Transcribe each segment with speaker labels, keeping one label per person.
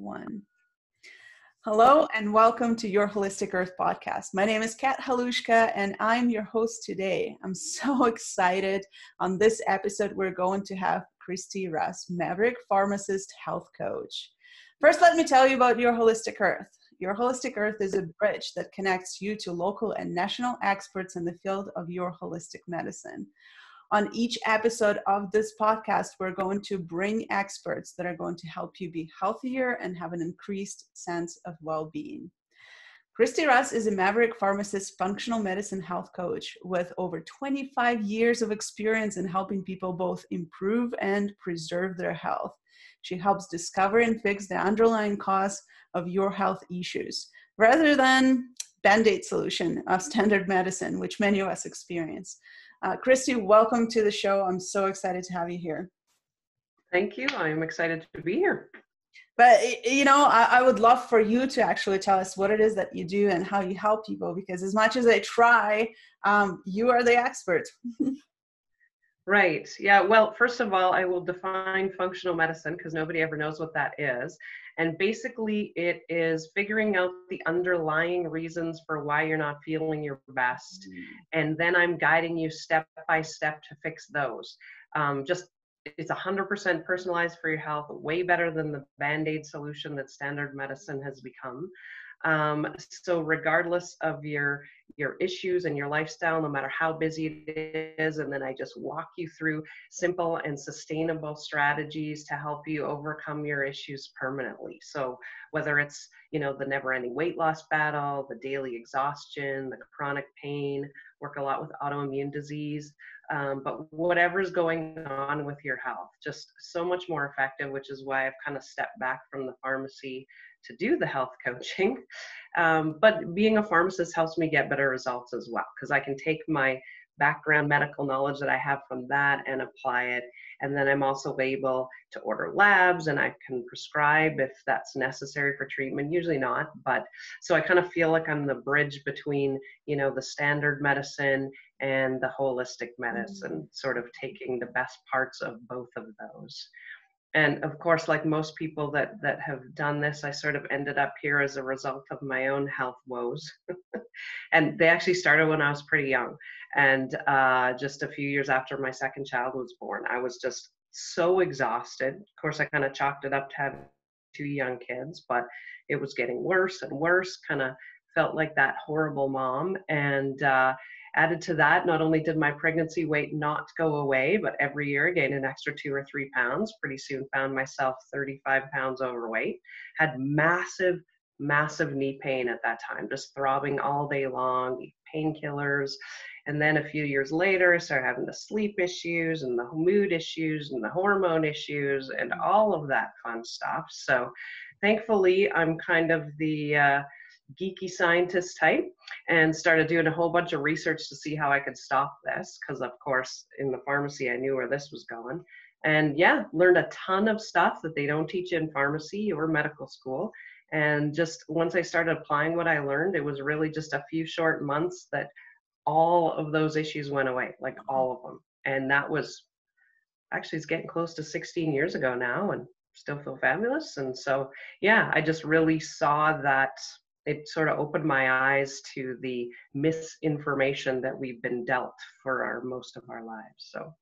Speaker 1: one. Hello and welcome to Your Holistic Earth podcast. My name is Kat Halushka and I'm your host today. I'm so excited. On this episode, we're going to have Kristy Russ, Maverick, Pharmacist, health coach. First, let me tell you about Your Holistic Earth. Your Holistic Earth is a bridge that connects you to local and national experts in the field of your holistic medicine. On each episode of this podcast, we're going to bring experts that are going to help you be healthier and have an increased sense of well-being. Kristy Russ is a Maverick Pharmacist functional medicine health coach with over 25 years of experience in helping people both improve and preserve their health. She helps discover and fix the underlying cause of your health issues, rather than Band-Aid solution of standard medicine, which many of us experience. Kristy, welcome to the show. I'm so excited to have you here.
Speaker 2: Thank you. I'm excited to be here.
Speaker 1: But, I would love for you to actually tell us what it is that you do and how you help people, because as much as I try, you are the expert.
Speaker 2: Right. Yeah. Well, first of all, I will define functional medicine because nobody ever knows what that is. And basically, it is figuring out the underlying reasons for why you're not feeling your best. And then I'm guiding you step by step to fix those. It's 100% personalized for your health, way better than the Band-Aid solution that standard medicine has become. So regardless of your issues and your lifestyle, no matter how busy it is, and then I just walk you through simple and sustainable strategies to help you overcome your issues permanently. So whether it's, the never-ending weight loss battle, the daily exhaustion, the chronic pain, work a lot with autoimmune disease, but whatever's going on with your health, just so much more effective, which is why I've kind of stepped back from the pharmacy to do the health coaching. But being a pharmacist helps me get better results as well, because I can take my background medical knowledge that I have from that and apply it. And then I'm also able to order labs and I can prescribe if that's necessary for treatment, usually not. But so I kind of feel like I'm the bridge between, the standard medicine and the holistic medicine, sort of taking the best parts of both of those. And of course, like most people that have done this, I sort of ended up here as a result of my own health woes. And they actually started when I was pretty young. And just a few years after my second child was born, I was just so exhausted. Of course, I kind of chalked it up to having two young kids, but it was getting worse and worse, kind of felt like that horrible mom. And added to that, not only did my pregnancy weight not go away, but every year I gained an extra 2 or 3 pounds. Pretty soon found myself 35 pounds overweight. Had massive knee pain at that time, just throbbing all day long, painkillers. And then a few years later, I started having the sleep issues and the mood issues and the hormone issues and all of that fun stuff. So thankfully, I'm kind of the geeky scientist type and started doing a whole bunch of research to see how I could stop this, because of course in the pharmacy I knew where this was going. And yeah, learned a ton of stuff that they don't teach in pharmacy or medical school. And just once I started applying what I learned, it was really just a few short months that all of those issues went away, like all of them. And that was actually, it's getting close to 16 years ago now and still feel fabulous. And so yeah, I just really saw that it sort of opened my eyes to the misinformation that we've been dealt for most of our lives. So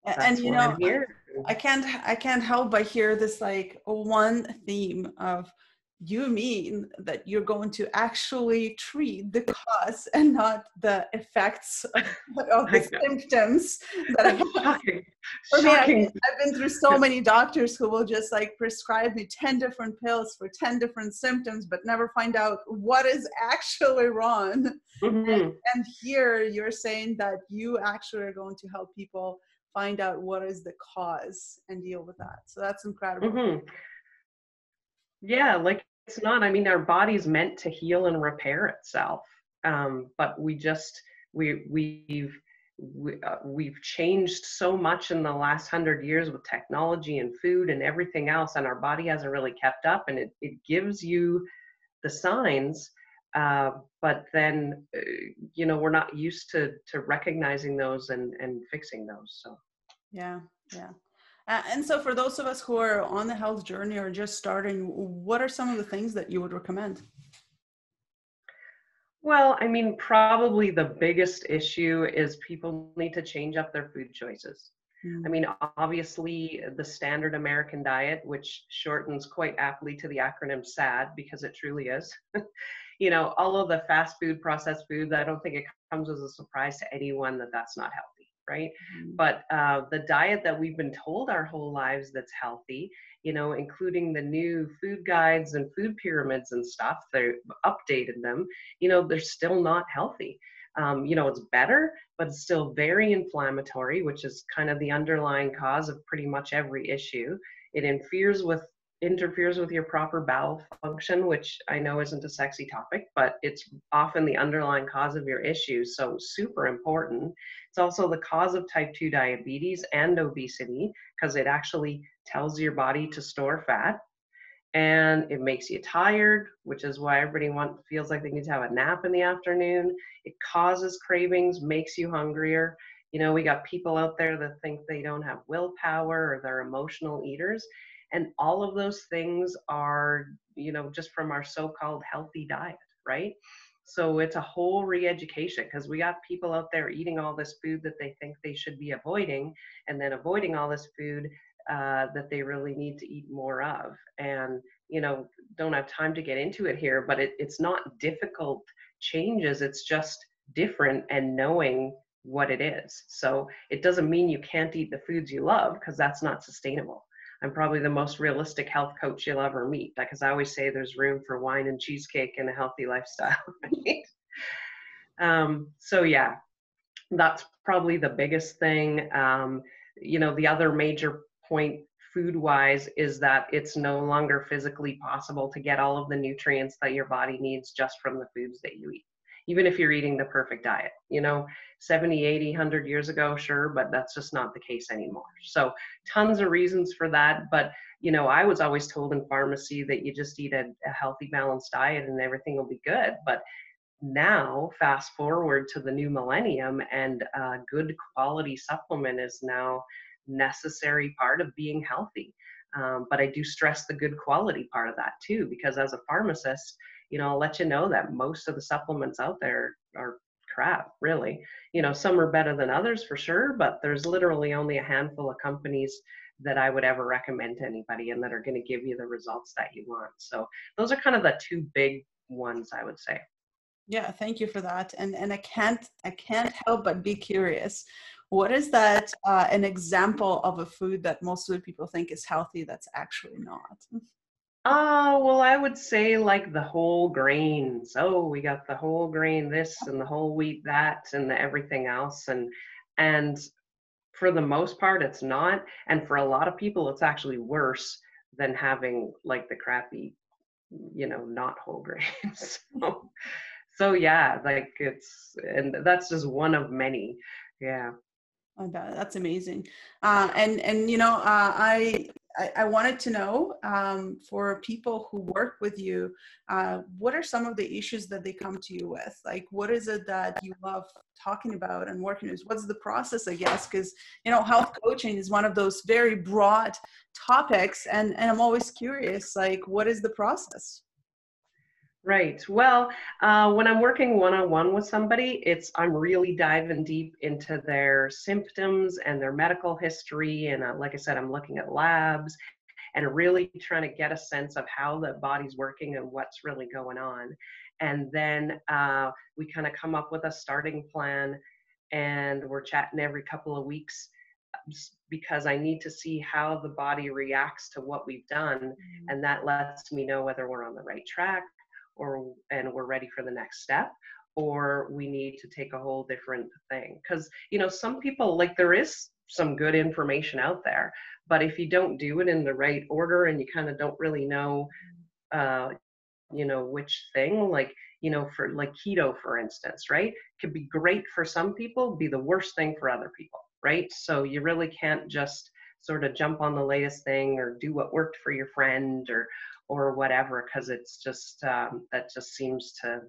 Speaker 2: that's why I'm here.
Speaker 1: I can't help but hear this like one theme of you mean that you're going to actually treat the cause and not the effects of the symptoms that I
Speaker 2: Shocking.
Speaker 1: For me, I've been through so many doctors who will just like prescribe me 10 different pills for 10 different symptoms, but never find out what is actually wrong. And here you're saying that you actually are going to help people find out what is the cause and deal with that. So that's incredible.
Speaker 2: Yeah, like it's not, I mean, our body's meant to heal and repair itself. But we've changed so much in the last 100 years with technology and food and everything else, and our body hasn't really kept up, and it gives you the signs, but then we're not used to recognizing those and fixing those. So
Speaker 1: yeah And so for those of us who are on the health journey or just starting, what are some of the things that you would recommend?
Speaker 2: Well, I mean, probably the biggest issue is people need to change up their food choices. I
Speaker 1: Mm.
Speaker 2: mean, obviously, the standard American diet, which shortens quite aptly to the acronym SAD, because it truly is. All of the fast food, processed foods, I don't think it comes as a surprise to anyone that that's not healthy, right?
Speaker 1: Mm.
Speaker 2: But the diet that we've been told our whole lives that's healthy, including the new food guides and food pyramids and stuff, they updated them, they're still not healthy. It's better, but it's still very inflammatory, which is kind of the underlying cause of pretty much every issue. It interferes with your proper bowel function, which I know isn't a sexy topic, but it's often the underlying cause of your issues. So super important. It's also the cause of type 2 diabetes and obesity because it actually tells your body to store fat, and it makes you tired, which is why everybody feels like they need to have a nap in the afternoon. It causes cravings, makes you hungrier. We got people out there that think they don't have willpower or they're emotional eaters. And all of those things are, just from our so-called healthy diet, right? So it's a whole re-education because we got people out there eating all this food that they think they should be avoiding, and then avoiding all this food that they really need to eat more of. And, don't have time to get into it here, but it's not difficult changes. It's just different and knowing what it is. So it doesn't mean you can't eat the foods you love, because that's not sustainable. I'm probably the most realistic health coach you'll ever meet, because I always say there's room for wine and cheesecake and a healthy lifestyle, right? So yeah, that's probably the biggest thing. The other major point food wise is that it's no longer physically possible to get all of the nutrients that your body needs just from the foods that you eat, even if you're eating the perfect diet. 70, 80, 100 years ago, sure, but that's just not the case anymore. So tons of reasons for that. But I was always told in pharmacy that you just eat a healthy, balanced diet and everything will be good. But now, fast forward to the new millennium, and good quality supplement is now necessary part of being healthy. But I do stress the good quality part of that too, because as a pharmacist, I'll let you know that most of the supplements out there are crap, really. Some are better than others for sure, but there's literally only a handful of companies that I would ever recommend to anybody and that are going to give you the results that you want. So those are kind of the two big ones, I would say.
Speaker 1: Yeah, thank you for that. And I can't help but be curious. What is that an example of a food that most of the people think is healthy that's actually not?
Speaker 2: Well, I would say like the whole grains. Oh, we got the whole grain this and the whole wheat that and the everything else. And for the most part, it's not. And for a lot of people, it's actually worse than having like the crappy, not whole grains. So yeah, like and that's just one of many. Yeah.
Speaker 1: Oh, that's amazing. I wanted to know, for people who work with you, what are some of the issues that they come to you with? Like, what is it that you love talking about and working with? What's the process, I guess? Because, health coaching is one of those very broad topics, and I'm always curious, like, what is the process?
Speaker 2: Right. Well, when I'm working one-on-one with somebody, I'm really diving deep into their symptoms and their medical history. And like I said, I'm looking at labs and really trying to get a sense of how the body's working and what's really going on. And then we kind of come up with a starting plan, and we're chatting every couple of weeks because I need to see how the body reacts to what we've done. And that lets me know whether we're on the right track, and we're ready for the next step, or we need to take a whole different thing. Because some people, like, there is some good information out there, but if you don't do it in the right order and you kind of don't really know which thing, like, for like keto, for instance, right, could be great for some people, be the worst thing for other people, right? So you really can't just sort of jump on the latest thing or do what worked for your friend or whatever, because it's just that just seems to,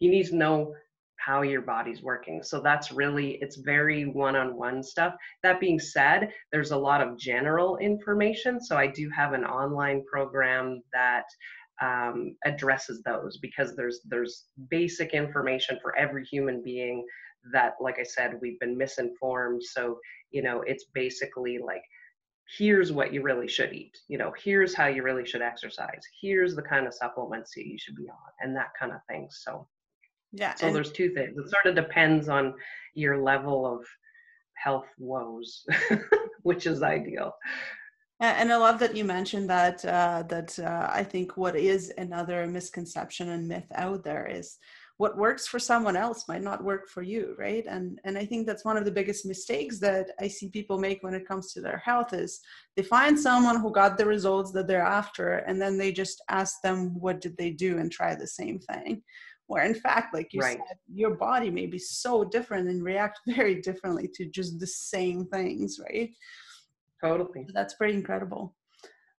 Speaker 2: you need to know how your body's working. So that's really, it's very one-on-one stuff. That being said, there's a lot of general information. So I do have an online program that addresses those, because there's basic information for every human being that, like I said, we've been misinformed. So, it's basically like, here's what you really should eat, here's how you really should exercise, here's the kind of supplements that you should be on, and that kind of thing. So
Speaker 1: Yeah.
Speaker 2: so there's two things. It sort of depends on your level of health woes, which is ideal.
Speaker 1: And I love that you mentioned that, I think what is another misconception and myth out there is what works for someone else might not work for you, right? And I think that's one of the biggest mistakes that I see people make when it comes to their health is they find someone who got the results that they're after, and then they just ask them, what did they do, and try the same thing. Where in fact, like you
Speaker 2: Right.
Speaker 1: said, your body may be so different and react very differently to just the same things, right?
Speaker 2: Totally.
Speaker 1: That's pretty incredible.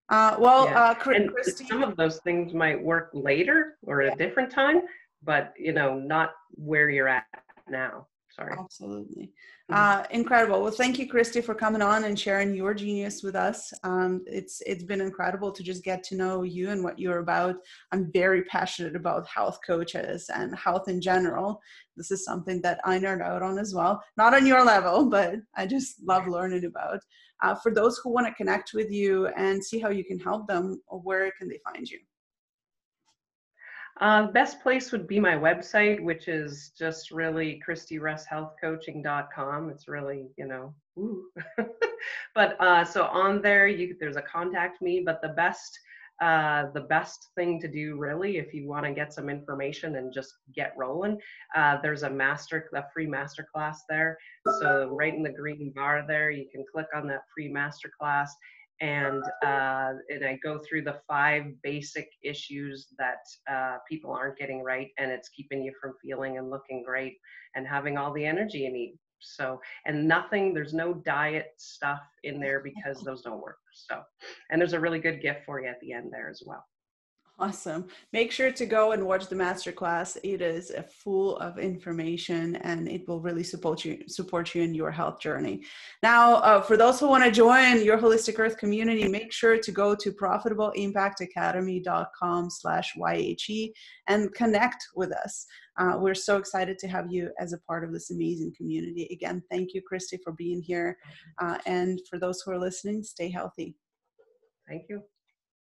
Speaker 2: Yeah. And
Speaker 1: Kristy,
Speaker 2: some of those things might work later or at a different time, but not where you're at now. Sorry.
Speaker 1: absolutely.
Speaker 2: Mhm.
Speaker 1: Incredible. Well, thank you, Kristy, for coming on and sharing your genius with us. It's been incredible to just get to know you and what you're about. I'm very passionate about health coaches and health in general. This is something that I nerd out on as well. Not on your level, but I just love learning about. For those who want to connect with you and see how you can help them, where can they find you?
Speaker 2: Best place would be my website, which is just really KristyRussHealthCoaching.com. It's really, ooh. But so on there, there's a contact me, but the best thing to do really, if you want to get some information and just get rolling, there's a free masterclass there. So right in the green bar there, you can click on that free masterclass, and I go through the 5 basic issues that people aren't getting right, and it's keeping you from feeling and looking great and having all the energy you need. So, and there's no diet stuff in there, because those don't work. So, and there's a really good gift for you at the end there as well.
Speaker 1: Awesome. Make sure to go and watch the masterclass. It is full of information, and it will really support you in your health journey. Now, for those who want to join your Holistic Earth community, make sure to go to profitableimpactacademy.com/YHE and connect with us. We're so excited to have you as a part of this amazing community. Again, thank you, Kristy, for being here. And for those who are listening, stay healthy.
Speaker 2: Thank you.